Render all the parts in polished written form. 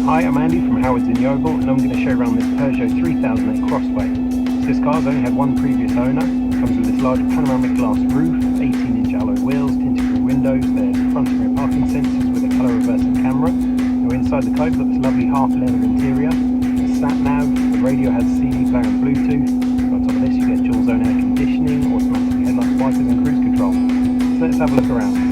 Hi, I'm Andy from Howard's in Yeovil, and I'm going to show you around this Peugeot 3008 Crossway. So this car's only had one previous owner. It comes with this large panoramic glass roof, 18-inch alloy wheels, tinted through windows. There's front and rear parking sensors with a colour reversing camera. Now inside the car you've got this lovely half leather interior, a sat nav, the radio has CD player and Bluetooth. On top of this you get dual zone air conditioning, automatic headlights, wipers and cruise control. So let's have a look around.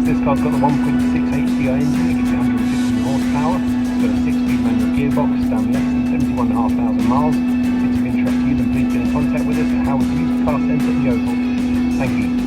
This car's got the 1.6 HDI engine, it gives you 115 horsepower. It's got a 6-speed manual gearbox, done less than 71,500 miles. If it's of interest to you, then please get in contact with us at Howard's Used Car Centre in Yeovil. Thank you.